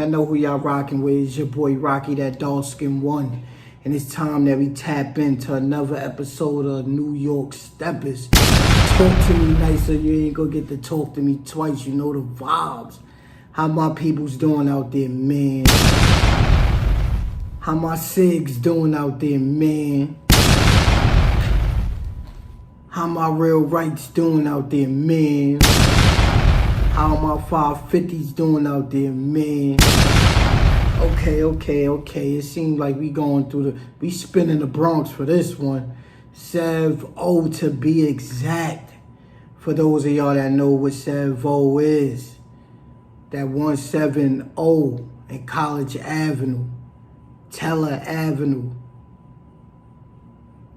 know who y'all rocking with. It's your boy Rocky, that dark skin one. And it's time that we tap into another episode of New York STEPPAS. Talk to me nice so you ain't gonna get to talk to me twice. You know the vibes. How my people's doing out there, man? How my SIGs doing out there, man? How my real rights doing out there, man? How my 550s doing out there, man? Okay. It seems like we spinning the Bronx for this one. 7-0 to be exact. For those of y'all that know what 7-0 is. That 170 in College Avenue, Teller Avenue,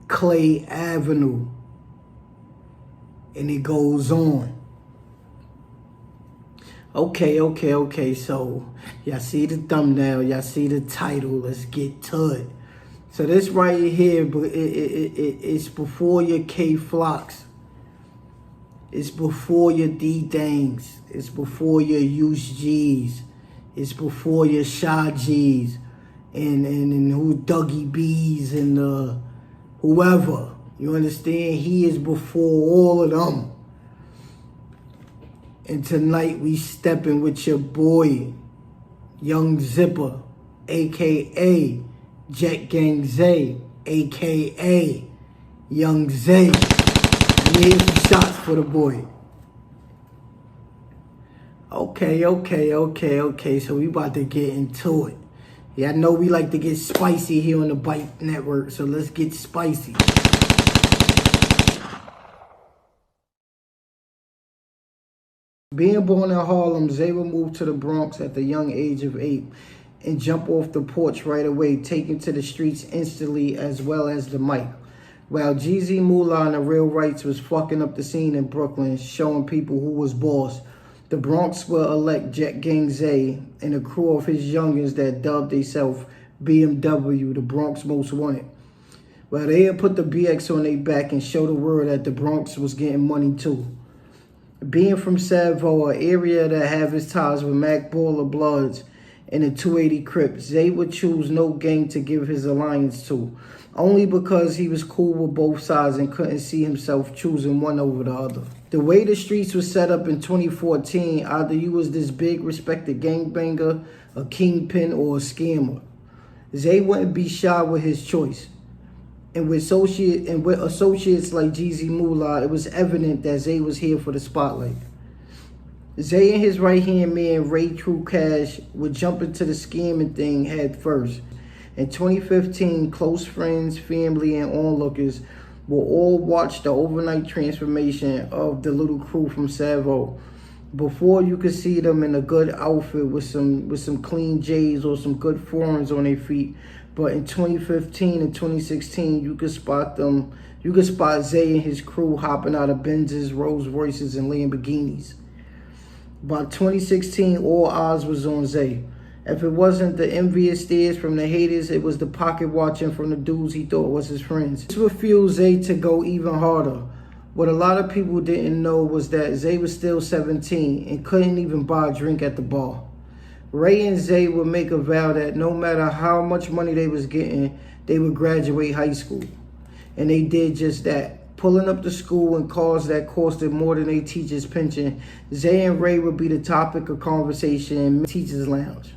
Clay Avenue, and it goes on. Okay. So, y'all see the thumbnail, y'all see the title. Let's get to it. So this right here, it's before your K-Flocks. It's before your D-Things. It's before your Use G's. It's before your Shy G's. And who Dougie B's and whoever. You understand? He is before all of them. And tonight we stepping with your boy, Young Zipper, a.k.a. Young Zay, a.k.a. Young Zay. And here's some shots for the boy. Okay. So we about to get into it. Yeah, I know we like to get spicy here on the Bite Network, so let's get spicy. Being born in Harlem, Zay would move to the Bronx at the young age of 8 and jump off the porch right away, taking to the streets instantly as well as the mic. While Jeezy Moolah and the Real Rights was fucking up the scene in Brooklyn, showing people who was boss, the Bronx will elect Young Zay and a crew of his youngins that dubbed themselves BMW, the Bronx Most Wanted. Well, they had put the BX on their back and show the world that the Bronx was getting money too. Being from Savo, an area that have its ties with Mac Baller Bloods and the 280 Crips, Zay would choose no gang to give his alliance to, only because he was cool with both sides and couldn't see himself choosing one over the other. The way the streets was set up in 2014, either you was this big respected gangbanger, a kingpin, or a scammer. Zay wouldn't be shy with his choice. And with associates like Jeezy Moolah, it was evident that Zay was here for the spotlight. Zay and his right-hand man, Ray True Cash, would jump into the scamming thing head first. In 2015, close friends, family, and onlookers will all watch the overnight transformation of the little crew from Savo. Before you could see them in a good outfit with some clean J's or some good foreigns on their feet. But in 2015 and 2016, you could spot Zay and his crew hopping out of Benzes, Rolls Royces, and Lamborghinis. By 2016, all eyes was on Zay. If it wasn't the envious stares from the haters, it was the pocket watching from the dudes he thought was his friends. This would fuel Zay to go even harder. What a lot of people didn't know was that Zay was still 17 and couldn't even buy a drink at the bar. Ray and Zay would make a vow that no matter how much money they was getting, they would graduate high school. And they did just that. Pulling up to school in cars that costed more than a teacher's pension, Zay and Ray would be the topic of conversation in teacher's lounge.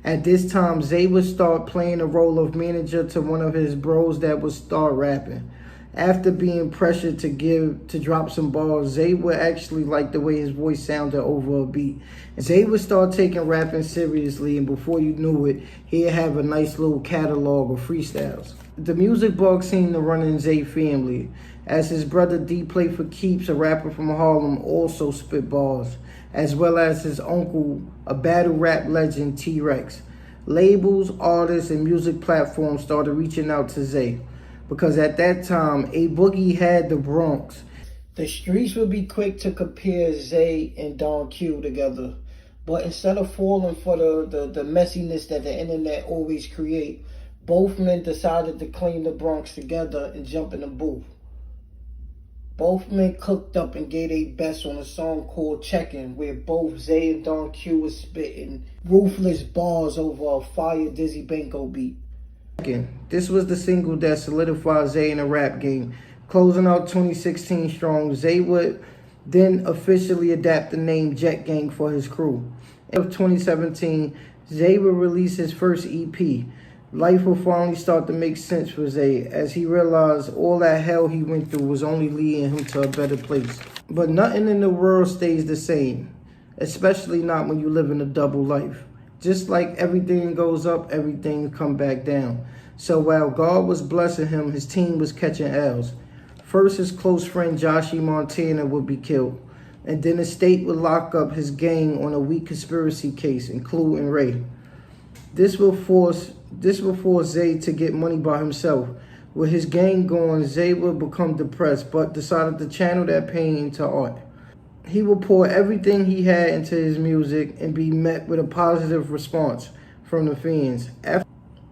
At this time, Zay would start playing the role of manager to one of his bros that would start rapping. After being pressured to drop some bars, Zay would actually like the way his voice sounded over a beat. And Zay would start taking rapping seriously, and before you knew it, he'd have a nice little catalog of freestyles. The music bug seemed to run in Zay family, as his brother D played for Keeps, a rapper from Harlem, also spit bars, as well as his uncle, a battle rap legend, T-Rex. Labels, artists, and music platforms started reaching out to Zay, because at that time, A Boogie had the Bronx. The streets would be quick to compare Zay and Don Q together, but instead of falling for the messiness that the internet always create, both men decided to claim the Bronx together and jump in the booth. Both men cooked up and gave their best on a song called Checkin', where both Zay and Don Q was spitting ruthless bars over a fire Dizzy Banko beat. This was the single that solidified Zay in the rap game. Closing out 2016 strong, Zay would then officially adapt the name Jet Gang for his crew. In 2017, Zay would release his first EP. Life will finally start to make sense for Zay as he realized all that hell he went through was only leading him to a better place. But nothing in the world stays the same, especially not when you live in a double life. Just like everything goes up, everything come back down. So while God was blessing him, his team was catching L's. First, his close friend Joshie Montana would be killed, and then the state would lock up his gang on a weak conspiracy case, including Ray. This will force Zay to get money by himself. With his gang gone, Zay would become depressed, but decided to channel that pain into art. He would pour everything he had into his music and be met with a positive response from the fans.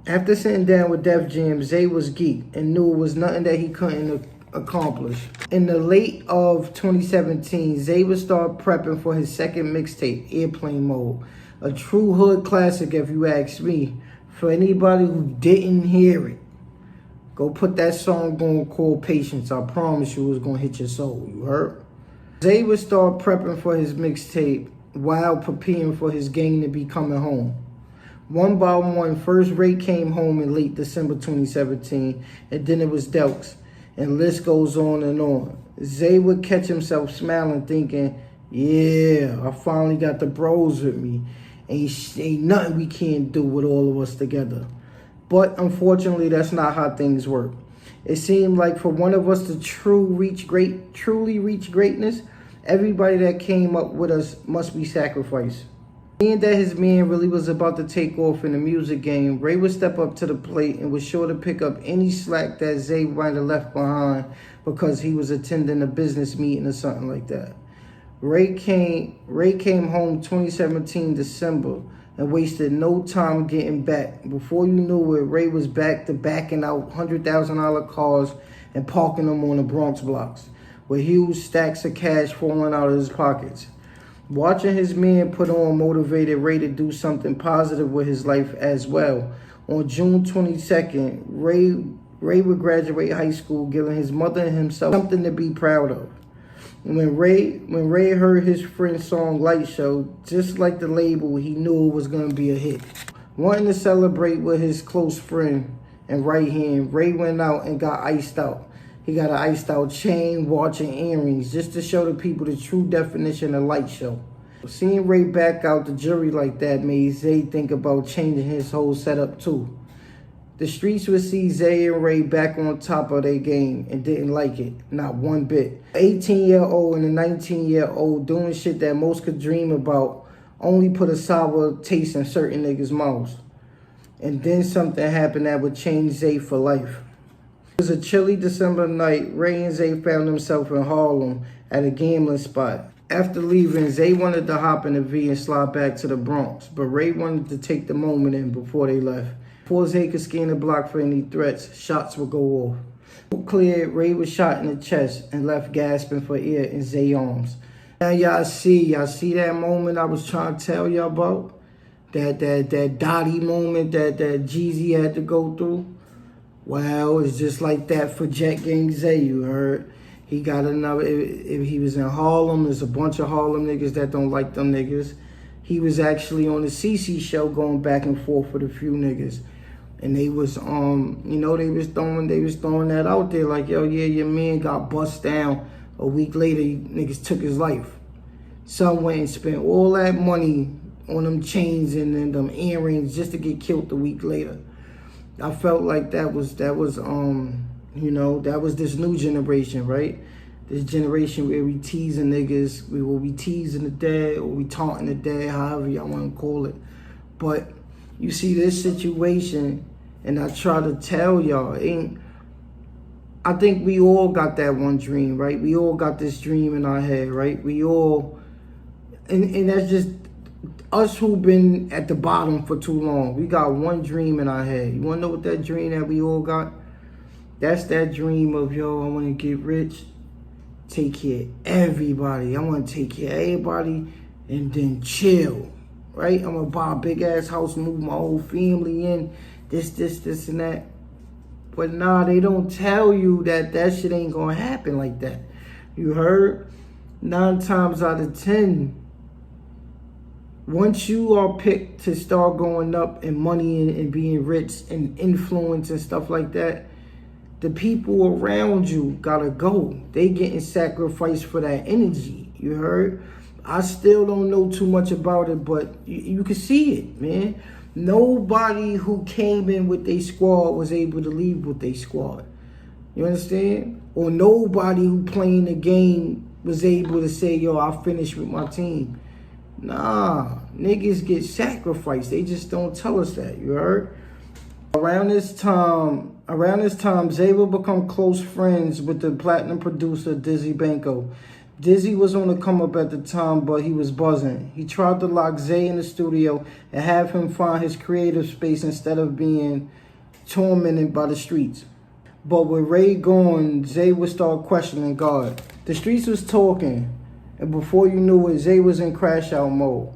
After sitting down with Def Jam, Zay was geeked and knew it was nothing that he couldn't accomplish. In the late of 2017, Zay would start prepping for his second mixtape, Airplane Mode. A true hood classic, if you ask me. For anybody who didn't hear it, go put that song on called Patience. I promise you it's going to hit your soul. You heard? Zay would start prepping for his mixtape while preparing for his gang to be coming home. One by one, first Ray came home in late December 2017, and then it was Delks, and list goes on and on. Zay would catch himself smiling, thinking, yeah, I finally got the bros with me. Ain't nothing we can't do with all of us together. But unfortunately, that's not how things work. It seemed like for one of us to truly reach greatness, everybody that came up with us must be sacrificed. Seeing that his man really was about to take off in the music game, Ray would step up to the plate and was sure to pick up any slack that Zay might have left behind because he was attending a business meeting or something like that. Ray came home 2017 December and wasted no time getting back. Before you knew it, Ray was back to backing out $100,000 cars and parking them on the Bronx blocks, with huge stacks of cash falling out of his pockets. Watching his man put on motivated Ray to do something positive with his life as well. On June 22nd, Ray would graduate high school, giving his mother and himself something to be proud of. When Ray heard his friend's song Light Show, just like the label, he knew it was going to be a hit. Wanting to celebrate with his close friend and right hand, Ray went out and got iced out. He got an iced out chain, watch, and earrings just to show the people the true definition of Light Show. Seeing Ray back out the jury like that made Zay think about changing his whole setup too. The streets would see Zay and Ray back on top of their game and didn't like it, not one bit. An 18-year-old and a 19-year-old doing shit that most could dream about only put a sour taste in certain niggas' mouths. And then something happened that would change Zay for life. It was a chilly December night. Ray and Zay found themselves in Harlem at a gambling spot. After leaving, Zay wanted to hop in the V and slide back to the Bronx, but Ray wanted to take the moment in before they left. Before Zay could scan the block for any threats, shots would go off. Cleared, Ray was shot in the chest and left gasping for air in Zay's arms. Now y'all see that moment I was trying to tell y'all about? That Dottie moment that Jeezy had to go through? Well, it's just like that for Jet Gang Zay, you heard? He got another, if he was in Harlem, there's a bunch of Harlem niggas that don't like them niggas. He was actually on the CC show going back and forth with a few niggas. And they was, they was throwing that out there like, yo, yeah, your man got bust down. A week later, niggas took his life. Some went and spent all that money on them chains and them earrings just to get killed a week later. I felt like that was this new generation, right? This generation where we teasing niggas, we will be teasing the dead or we taunting the dead, however y'all want to call it. But you see this situation, and I try to tell y'all, I think we all got that one dream, right? We all got this dream in our head, right? We all, and that's just us who've been at the bottom for too long. We got one dream in our head. You want to know what that dream that we all got? That's that dream of, yo, I want to get rich take care of everybody. I want to take care of everybody and then chill, right? I'm going to buy a big-ass house, move my whole family in, this, and that. But nah, they don't tell you that shit ain't going to happen like that. You heard? 9 times out of 10, once you are picked to start going up in money and being rich and influence and stuff like that, the people around you gotta go. They getting sacrificed for that energy. You heard? I still don't know too much about it, but you can see it, man. Nobody who came in with their squad was able to leave with their squad. You understand? Or nobody who playing the game was able to say, yo, I finished with my team. Nah, niggas get sacrificed. They just don't tell us that. You heard? Around this time, Zay would become close friends with the platinum producer Dizzy Banco. Dizzy was on the come up at the time, but he was buzzing. He tried to lock Zay in the studio and have him find his creative space instead of being tormented by the streets. But with Ray gone, Zay would start questioning God. The streets was talking, and before you knew it, Zay was in crash out mode.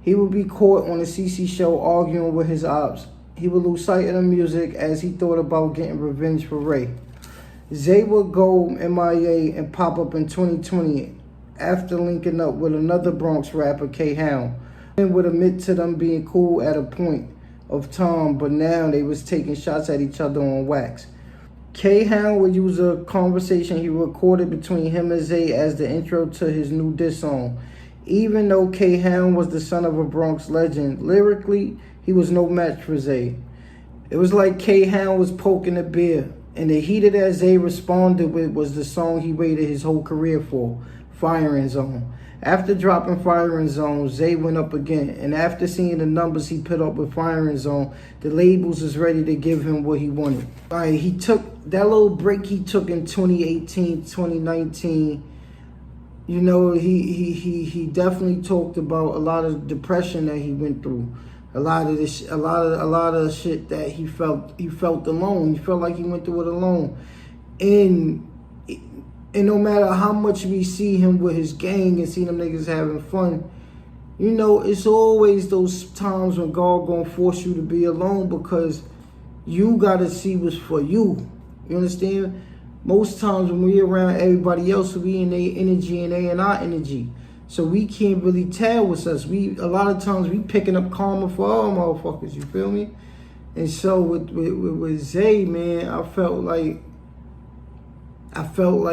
He would be caught on the CC show arguing with his ops. He would lose sight of the music as he thought about getting revenge for Ray. Zay would go MIA and pop up in 2020 after linking up with another Bronx rapper, K-Hound. And would admit to them being cool at a point of time, but now they was taking shots at each other on wax. K-Hound would use a conversation he recorded between him and Zay as the intro to his new diss song. Even though K-Hound was the son of a Bronx legend, lyrically, he was no match for Zay. It was like K-Hound was poking a bear, and the heater that Zay responded with was the song he waited his whole career for, Firing Zone. After dropping Firing Zone, Zay went up again, and after seeing the numbers he put up with Firing Zone, the labels was ready to give him what he wanted. He took that little break he took in 2018, 2019. You know, he definitely talked about a lot of depression that he went through. A lot of shit that he felt alone. He felt like he went through it alone. And no matter how much we see him with his gang and see them niggas having fun, you know, it's always those times when God gonna force you to be alone because you gotta see what's for you. You understand? Most times when we around everybody else, we in their energy and they in our energy. So we can't really tell what's us. A lot of times we picking up karma for all motherfuckers, you feel me? And so with Zay, man, I felt like,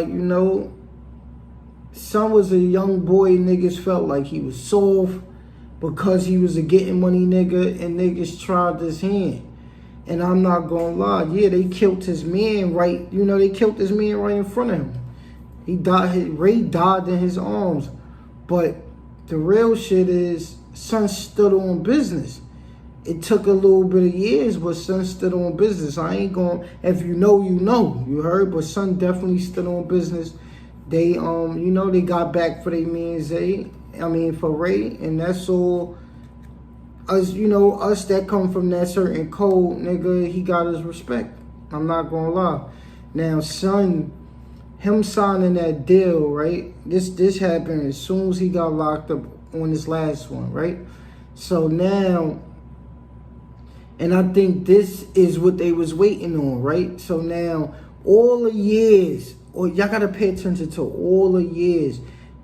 you know, son was a young boy, niggas felt like he was soft because he was a getting money nigga and niggas tried his hand. And I'm not gonna lie, yeah, they killed his man right, you know, they killed his man right in front of him. He died, Ray died in his arms. But the real shit is, son stood on business. It took a little bit of years, but son stood on business. I ain't going, if you know, you know, you heard, but son definitely stood on business. They, you know, they got back for their man Zay, for Ray, and that's all, us, you know, us that come from that certain code, nigga, he got his respect. I'm not gonna lie. Now, son, him signing that deal, right? This happened as soon as he got locked up on this last one, right? So now, and I think this is what they was waiting on, right? So now, all the years, or y'all gotta pay attention to all the years.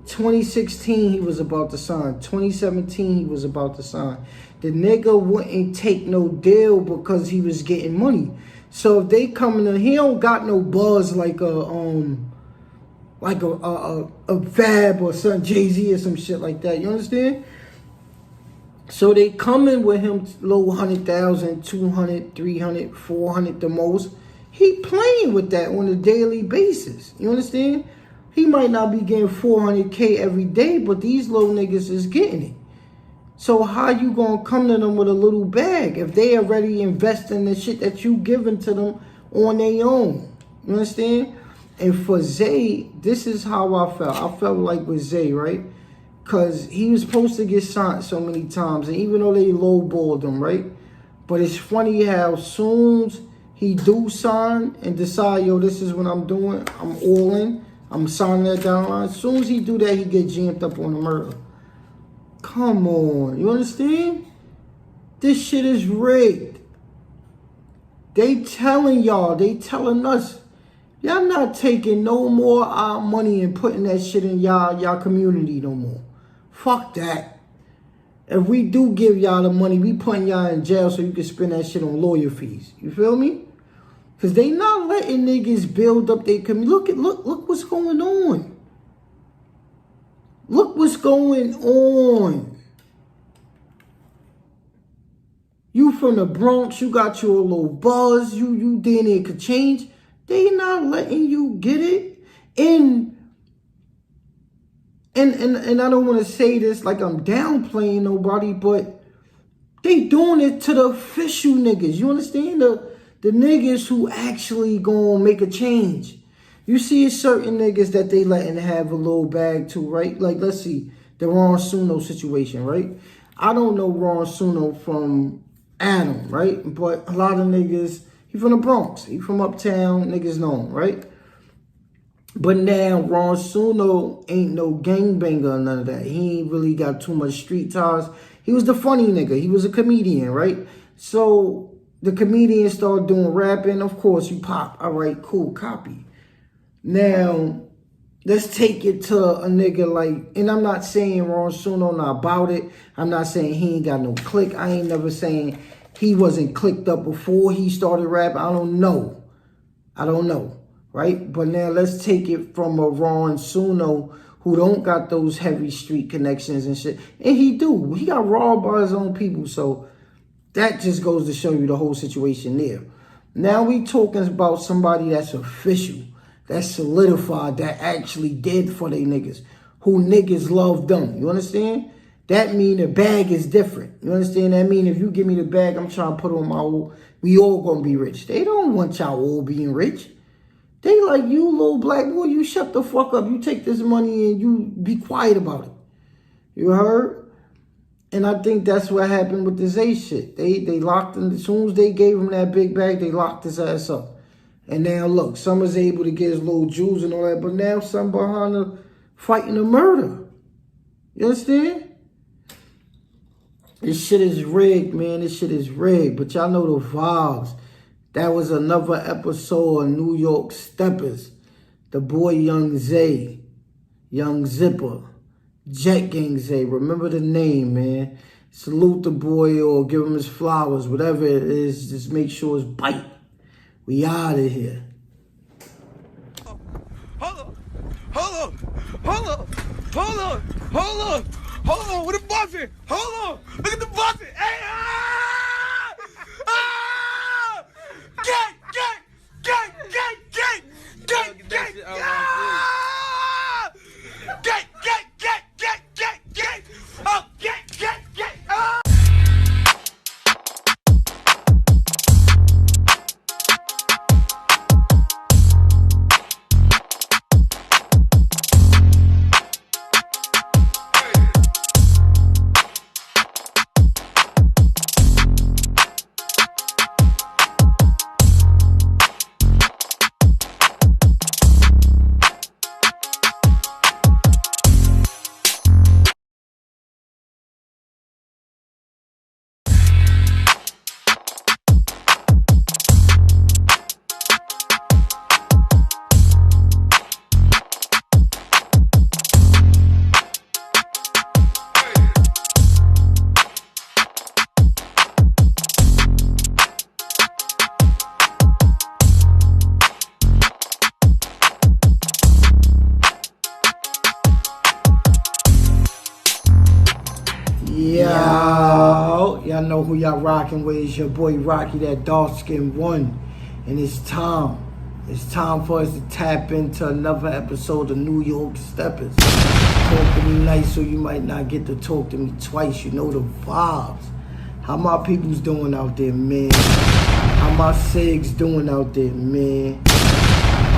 2016, he was about to sign. 2017, he was about to sign. The nigga wouldn't take no deal because he was getting money. So if they coming in, he don't got no buzz like a Fab or some Jay-Z or some shit like that. You understand? So they coming with him low 100,000, 200, 300, 400 the most. He playing with that on a daily basis. You understand? He might not be getting 400K every day, but these little niggas is getting it. So how you gonna come to them with a little bag if they already invest in the shit that you giving to them on their own? You understand? And for Zay, this is how I felt. I felt like with Zay, right? Because he was supposed to get signed so many times, and even though they lowballed him, right? But it's funny how soon he do sign and decide, yo, this is what I'm doing, I'm all in, I'm signing that down the line. As soon as he do that, he get jammed up on the murder. Come on, you understand? This shit is rigged. They telling y'all, they telling us, y'all not taking no more our money and putting that shit in y'all community no more. Fuck that. If we do give y'all the money, we putting y'all in jail so you can spend that shit on lawyer fees. You feel me? Because they not letting niggas build up their community. Look what's going on. Look what's going on. You from the Bronx, you got your little buzz, you DNA could change. They not letting you get it. And I don't want to say this like I'm downplaying nobody, but they doing it to the official niggas. You understand? The niggas who actually gonna make a change. You see certain niggas that they letting have a little bag too, right? Like, let's see, the Ron Suno situation, right? I don't know Ron Suno from Adam, right? But a lot of niggas, he from the Bronx, he from uptown, niggas know him, right? But now Ron Suno ain't no gangbanger or none of that. He ain't really got too much street ties. He was the funny nigga. He was a comedian, right? So the comedian started doing rapping. Of course, you pop. All right, cool, copy. Now, let's take it to a nigga like, and I'm not saying Ron Suno not about it. I'm not saying he ain't got no click. I ain't never saying he wasn't clicked up before he started rapping. I don't know. Right? But now let's take it from a Ron Suno who don't got those heavy street connections and shit. And he do. He got robbed by his own people. So that just goes to show you the whole situation there. Now we talking about somebody that's official, that's solidified, that actually did for they niggas, who niggas love them. You understand? That mean the bag is different. You understand? That mean if you give me the bag, I'm trying to put on my old, we all gonna be rich. They don't want y'all all being rich. They like, you little black boy, you shut the fuck up. You take this money and you be quiet about it. You heard? And I think that's what happened with the Zay shit. They locked him. As soon as they gave him that big bag, they locked his ass up. And now look, some is able to get his little jewels and all that, but now some behind the fighting a murder. You understand? This shit is rigged, man. This shit is rigged. But y'all know the vibes. That was another episode of New York Steppers. The boy Young Zay, Young Zipper, Jet Gang Zay. Remember the name, man. Salute the boy or give him his flowers. Whatever it is, just make sure it's bite. We out of here. Hold on, where the boss is? Hold on, look at the boss. Hey, Y'all know who y'all rocking with. It's your boy Rocky, that dark-skinned one. And it's time. It's time for us to tap into another episode of New York Steppers. Talk to me nice so you might not get to talk to me twice. You know the vibes. How my peoples doing out there, man? How my SIGs doing out there, man?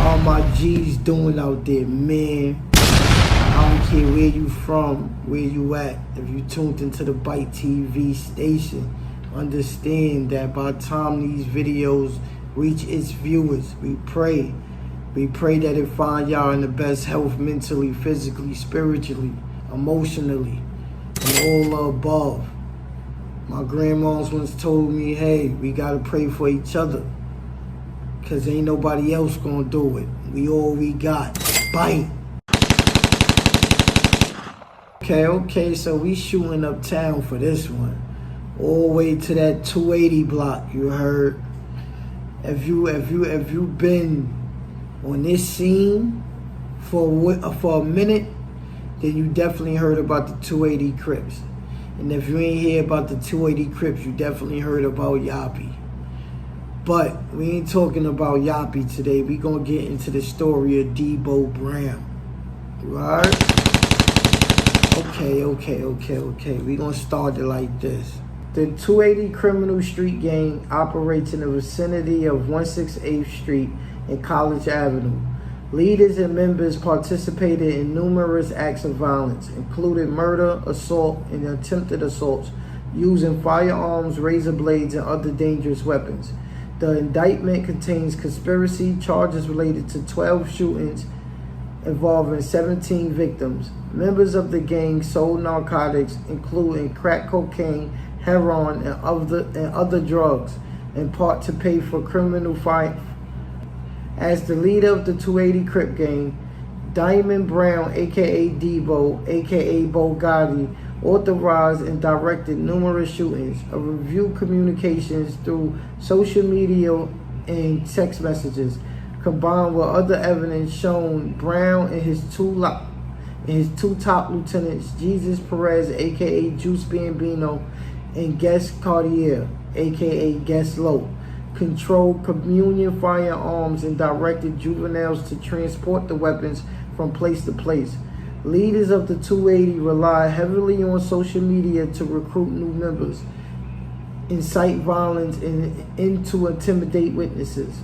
All my G's doing out there, man? I don't care where you from, where you at. If you tuned into the Bite TV station, understand that by the time these videos reach its viewers, we pray We pray that it find y'all in the best health mentally, physically, spiritually, emotionally, and all the above. My grandmas once told me, hey, we gotta pray for each other, cause ain't nobody else gonna do it. We all we got. Bite. Okay, so we shooting uptown for this one. All the way to that 280 block, you heard? If you been on this scene for a minute, then you definitely heard about the 280 Crips. And if you ain't hear about the 280 Crips, you definitely heard about Yappy. But we ain't talking about Yappy today. We gonna get into the story of Debo Brown. Right? Okay. We gonna start it like this. The 280 criminal street gang operates in the vicinity of 168th Street and College Avenue. Leaders and members participated in numerous acts of violence, including murder, assault, and attempted assaults, using firearms, razor blades, and other dangerous weapons. The indictment contains conspiracy charges related to 12 shootings involving 17 victims. Members of the gang sold narcotics, including crack cocaine, heroin, and other drugs, in part to pay for criminal fight. As the leader of the 280 Crip gang, Diamond Brown, aka Debo, aka Bo Gotti, authorized and directed numerous shootings, reviewed communications through social media and text messages, combined with other evidence shown Brown and his two top lieutenants, Jesus Perez, aka Juice Bambino, and Guest Cartier, aka Guest Low, controlled communion firearms and directed juveniles to transport the weapons from place to place. Leaders of the 280 rely heavily on social media to recruit new members, incite violence, and to intimidate witnesses.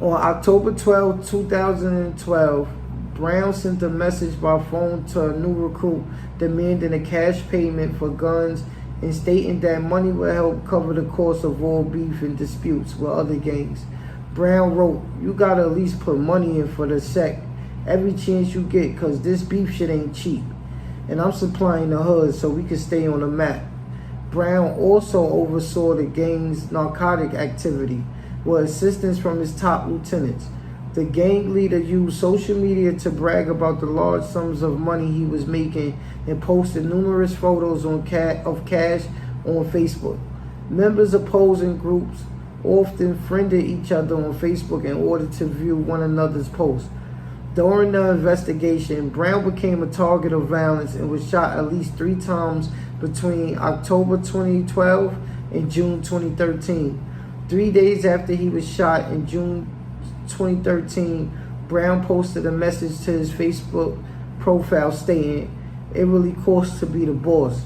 On October 12, 2012, Brown sent a message by phone to a new recruit demanding a cash payment for guns and stating that money will help cover the cost of all beef and disputes with other gangs. Brown wrote, "You gotta at least put money in for the sec every chance you get, cause this beef shit ain't cheap. And I'm supplying the hood so we can stay on the map." Brown also oversaw the gang's narcotic activity with assistance from his top lieutenants. The gang leader used social media to brag about the large sums of money he was making and posted numerous photos of cash on Facebook. Members of opposing groups often friended each other on Facebook in order to view one another's posts. During the investigation, Brown became a target of violence and was shot at least 3 times between October 2012 and June 2013. 3 days after he was shot in June 2013, Brown posted a message to his Facebook profile stating, "It really costs to be the boss."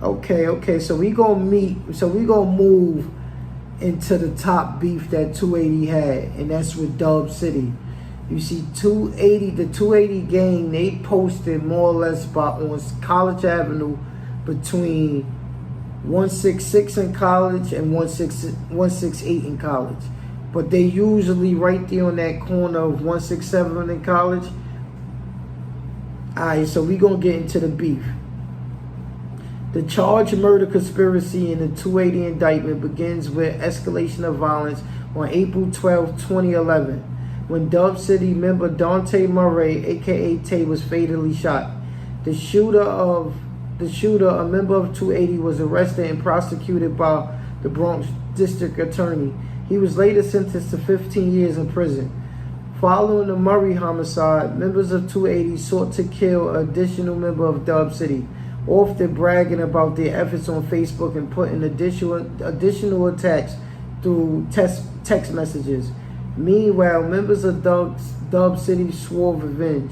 Okay, so we gonna move into the top beef that 280 had, and that's with Dub City. You see, the 280 gang, they posted more or less on College Avenue between 166 in College and 168 in College. But they usually right there on that corner of 167 in College. Alright, so we gonna get into the beef. The charged murder conspiracy in the 280 indictment begins with escalation of violence on April 12, 2011, when Dub City member Dante Murray, aka Tay, was fatally shot. The shooter, a member of 280, was arrested and prosecuted by the BRONX district attorney. He was later sentenced to 15 years in prison. Following the Murray homicide, members of 280 sought to kill an additional member of Dub City, often bragging about their efforts on Facebook and putting additional attacks through text messages. Meanwhile, members of Dub City swore revenge.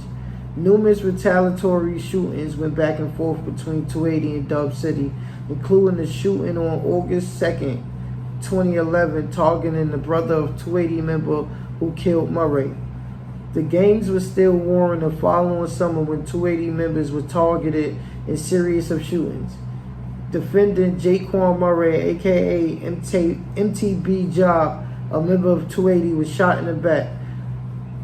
Numerous retaliatory shootings went back and forth between 280 and Dub City, including the shooting on August 2nd, 2011, targeting the brother of 280 member who killed Murray. The gangs were still warring the following summer when 280 members were targeted in series of shootings. Defendant Jaquan Murray, aka MTB Job, a member of 280, was shot in the back.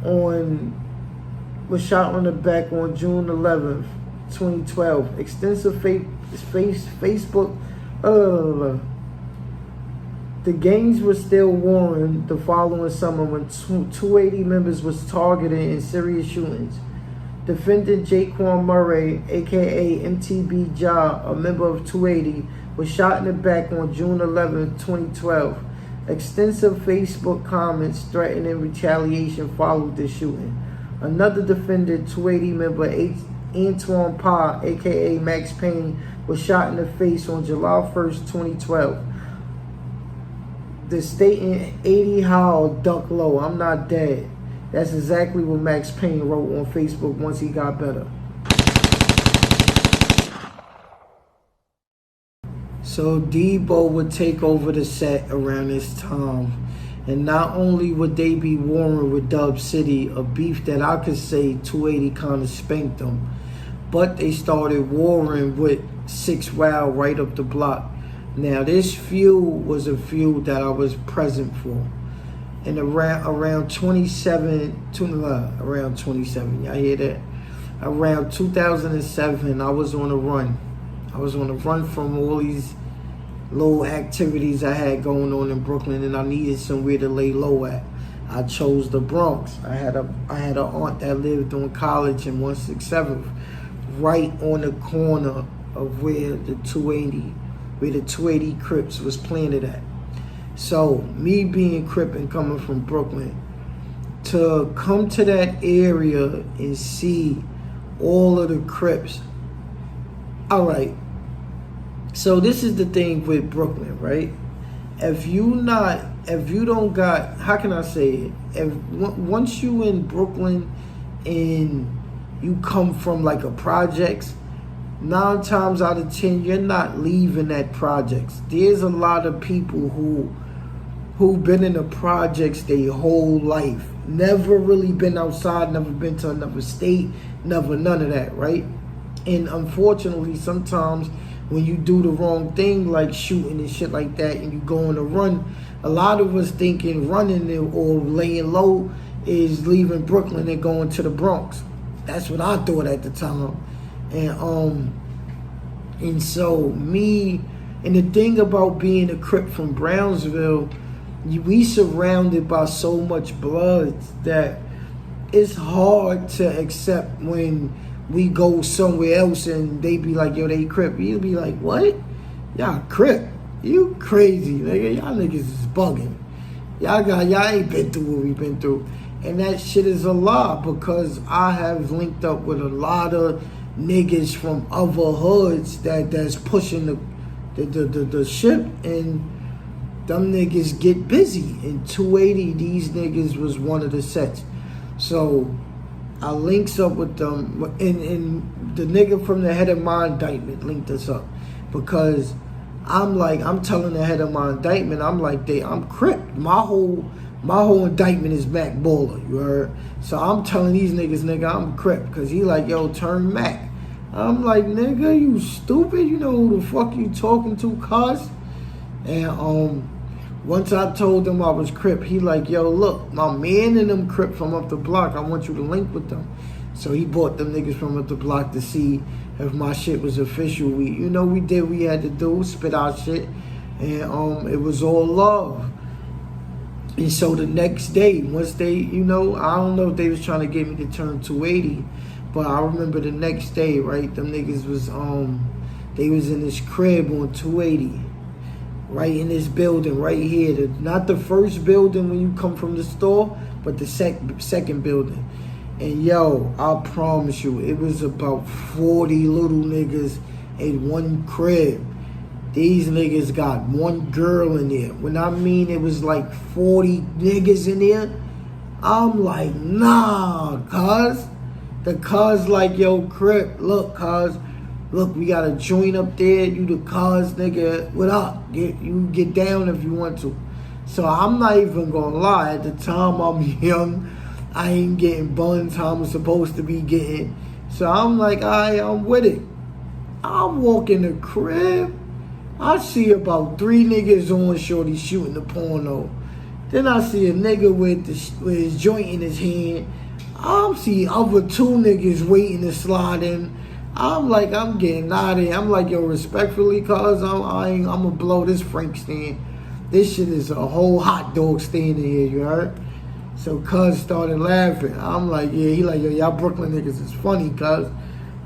was shot on the back on June 11th, 2012. Extensive Facebook. The gangs were still warring the following summer when 280 members was targeted in serious shootings. Defendant Jaquan Murray, aka MTB Ja, a member of 280, was shot in the back on June 11, 2012. Extensive Facebook comments threatening retaliation followed the shooting. Another defendant, 280 member Antoine Pa, aka Max Payne, was shot in the face on July 1st, 2012. The stating 80 howl, duck low, I'm not dead. That's exactly what Max Payne wrote on Facebook once he got better. So Debo would take over the set around this time. And not only would they be warring with Dub City, a beef that I could say 280 kind of spanked them, but they started warring with 6 Wild right up the block. Now this feud was a feud that I was present for. And around 27, y'all hear that? Around 2007, I was on a run. I was on a run from all these little activities I had going on in Brooklyn, and I needed somewhere to lay low at. I chose the Bronx. I had an aunt that lived on College and 167th, right on the corner of where the 280 Crips was planted at. So me being Crip and coming from Brooklyn, to come to that area and see all of the Crips. All right. So this is the thing with Brooklyn, right? If you don't got, how can I say it? Once you in Brooklyn and you come from like a projects, 9 times out of 10, you're not leaving that projects. There's a lot of people who've been in the projects their whole life. Never really been outside, never been to another state, never none of that, right? And unfortunately, sometimes when you do the wrong thing, like shooting and shit like that, and you go on a run, a lot of us thinking running or laying low is leaving Brooklyn and going to the Bronx. That's what I thought at the time. And so me, and the thing about being a Crip from Brownsville, we surrounded by so much blood that it's hard to accept when we go somewhere else and they be like, yo, they Crip. You'll be like, what? Y'all Crip? You crazy, nigga. Y'all niggas is bugging. Y'all ain't been through what we been through. And that shit is a lie, because I have linked up with a lot of niggas from other hoods that's pushing the ship, and them niggas get busy. In 280, these niggas was one of the sets. So I links up with them, and the nigga from the Head of My Indictment linked us up, because I'm telling the Head of My Indictment, I'm like, I'm Crip. My whole indictment is Mac Baller, you heard? So I'm telling these niggas, nigga, I'm Crip, because he like, yo, turn Mac. I'm like, nigga, you stupid? You know who the fuck you talking to, cuz? And once I told him I was Crip, he like, yo, look, my man and them Crip from up the block, I want you to link with them. So he brought them niggas from up the block to see if my shit was official. We did what we had to do, spit our shit, and it was all love. And so the next day, once they, I don't know if they was trying to get me to turn 280, but I remember the next day, right, them niggas was, they was in this crib on 280, right in this building right here. Not the first building when you come from the store, but the second building. And yo, I promise you, it was about 40 little niggas in one crib. These niggas got one girl in there. When I mean it was like 40 niggas in there, I'm like, nah, cuz. The cuz like, yo, Crip, look, cuz. Look, we got a joint up there. You the cuz, nigga. What up? You get down if you want to. So I'm not even gonna lie. At the time, I'm young. I ain't getting buns how I'm supposed to be getting. So I'm like, I'm with it. I walk in the crib. I see about 3 niggas on shorty shooting the porno. Then I see a nigga with his joint in his hand. I'm see other two niggas waiting to slide in. I'm like, I'm getting out of here. I'm like, yo, respectfully, cuz I'm gonna blow this Frank stand. This shit is a whole hot dog stand in here, you heard? So cuz started laughing. I'm like, yeah, he like, yo, y'all Brooklyn niggas is funny, cuz.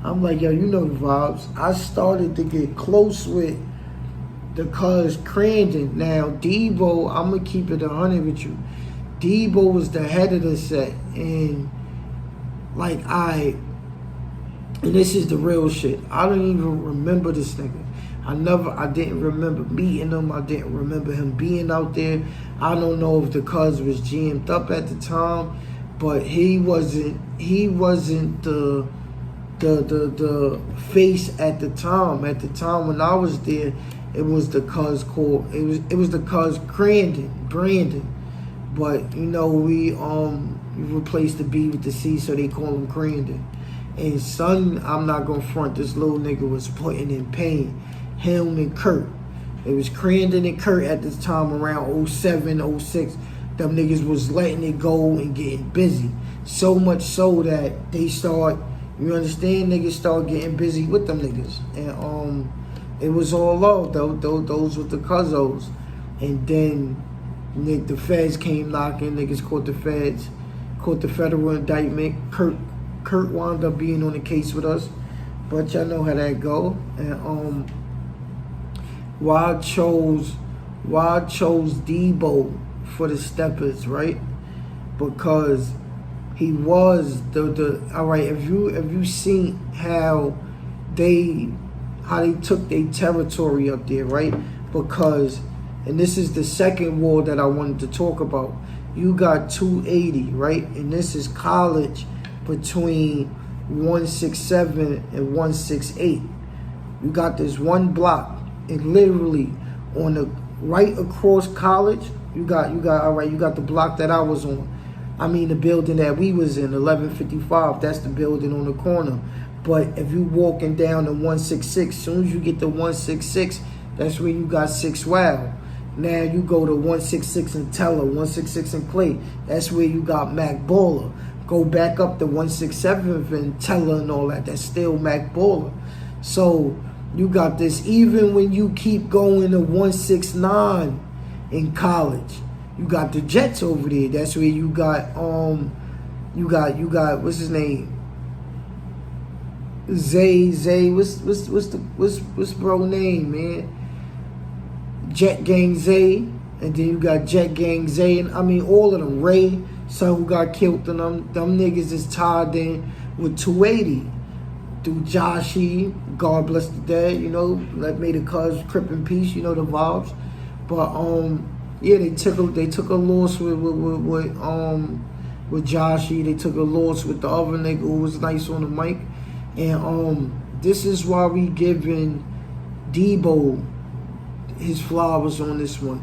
I'm like, yo, you know the vibes. I started to get close with the cuz Crandon. Now, Debo, I'm gonna keep it 100 with you. Debo was the head of the set, and like and this is the real shit. I don't even remember this nigga. I didn't remember meeting him. I didn't remember him being out there. I don't know if the cuz was jammed up at the time, but he wasn't the face at the time. At the time when I was there, it was the cuz called it was the cuz Brandon. But you know, we replaced the B with the C, so they call him Crandon. And son, I'm not gonna front, this little nigga was putting in pain. Him and Kurt. It was Crandon and Kurt at this time around 07, 06. Them niggas was letting it go and getting busy. So much so that they start, you understand, niggas start getting busy with them niggas. And it was all love, though. Those with the cuzzos. And then the feds came knocking, niggas caught the feds, caught the federal indictment. Kurt wound up being on the case with us, but y'all know how that go. And why I chose Debo for the Steppers, right? Because he was the all right. If you seen how they took their territory up there, right? Because, and this is the second war that I wanted to talk about. You got 280, right? And this is college between 167 and 168. You got this one block, and literally on the right across college, you got the block that I was on. I mean the building that we was in, 1155, that's the building on the corner. But if you walking down to 166, as soon as you get to 166, that's where you got 6 Wow. Now you go to 166 and Teller, 166 and Clay, that's where you got Mac Baller. Go back up to 167th and Teller and all that. That's still Mac Baller. So you got this. Even when you keep going to 169 in college, you got the Jets over there. That's where you got you got what's his name? Zay. What's bro name, man? Jet Gang Zay, and then you got Jet Gang Zay, and I mean all of them. Ray, son who got killed, and them niggas is tied in with 280 through Joshy, God bless the dead, you know, like made a cuz Crip in peace, you know the vibes. But yeah, they took a loss with Joshy. They took a loss with the other nigga who was nice on the mic, and this is why we giving Debo his flowers on this one.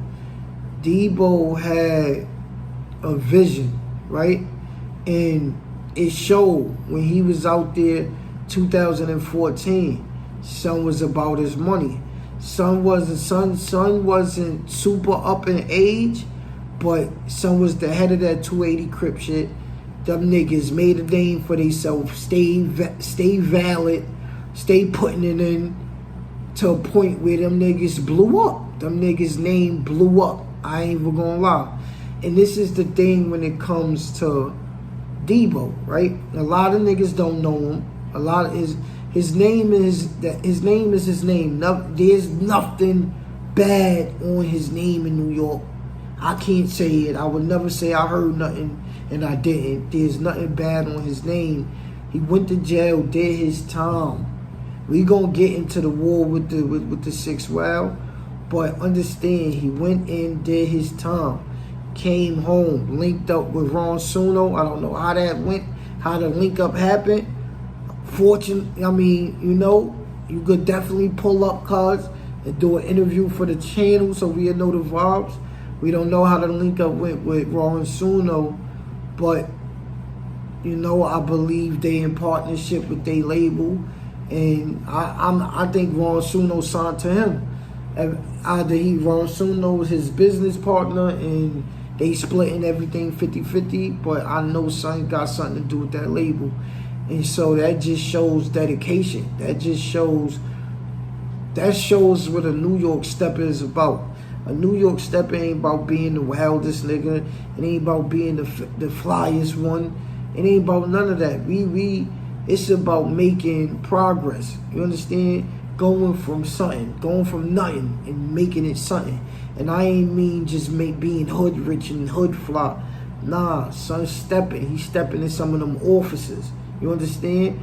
Debo had a vision, right? And it showed when he was out there 2014. Son was about his money. Son wasn't super up in age, but son was the head of that 280 Crip shit. Them niggas made a name for themselves. Stay valid. Stay putting it in to a point where them niggas blew up. Them niggas' name blew up. I ain't even gonna lie. And this is the thing when it comes to Debo, right? A lot of niggas don't know him. A lot of his name is his name. There's nothing bad on his name in New York. I can't say it. I would never say I heard nothing and I didn't. There's nothing bad on his name. He went to jail, did his time. We gonna get into the war with the 6 Wow, but understand he went in, did his time, came home, linked up with Ron Suno. I don't know how that went, how the link up happened. I mean, you know, you could definitely pull up cards and do an interview for the channel so we know the vibes. We don't know how the link up went with Ron Suno, but you know, I believe they in partnership with their label. And I think Ron Suno signed to him. Either Ron Suno was his business partner and They splitting everything 50-50, but I know son got something to do with that label. And so that just shows dedication. That shows what a New York stepper is about. A New York stepper ain't about being the wildest nigga. It ain't about being the flyest one. It ain't about none of that. It's about making progress. You understand? Going from nothing and making it something. And I ain't mean just being hood rich and hood fly. Nah, son stepping. He's stepping in some of them offices. You understand?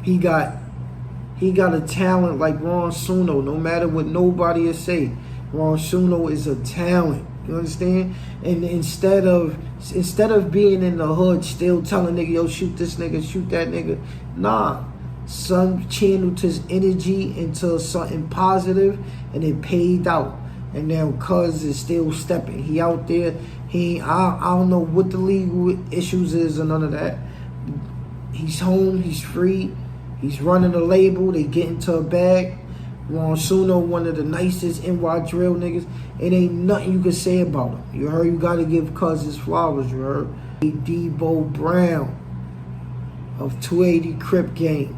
He got a talent like Ron Suno. No matter what nobody will say, Ron Suno is a talent. You understand? And instead of being in the hood still telling nigga, yo, shoot this nigga, shoot that nigga. Nah. Son channeled his energy into something positive and it paid out. And now Cuz is still stepping. He out there. I don't know what the legal issues is or none of that. He's home. He's free. He's running a label. They get into a bag. Ron Suno, one of the nicest NY drill niggas. It ain't nothing you can say about him. You heard? You got to give Cuz his flowers. You heard? Debo Brown of 280 Crip Gang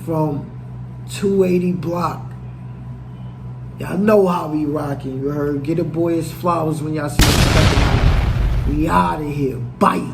from 280 Block. Y'all know how we rocking. You heard? Get a boy his flowers when y'all see him stepping out. We out of here. Bye.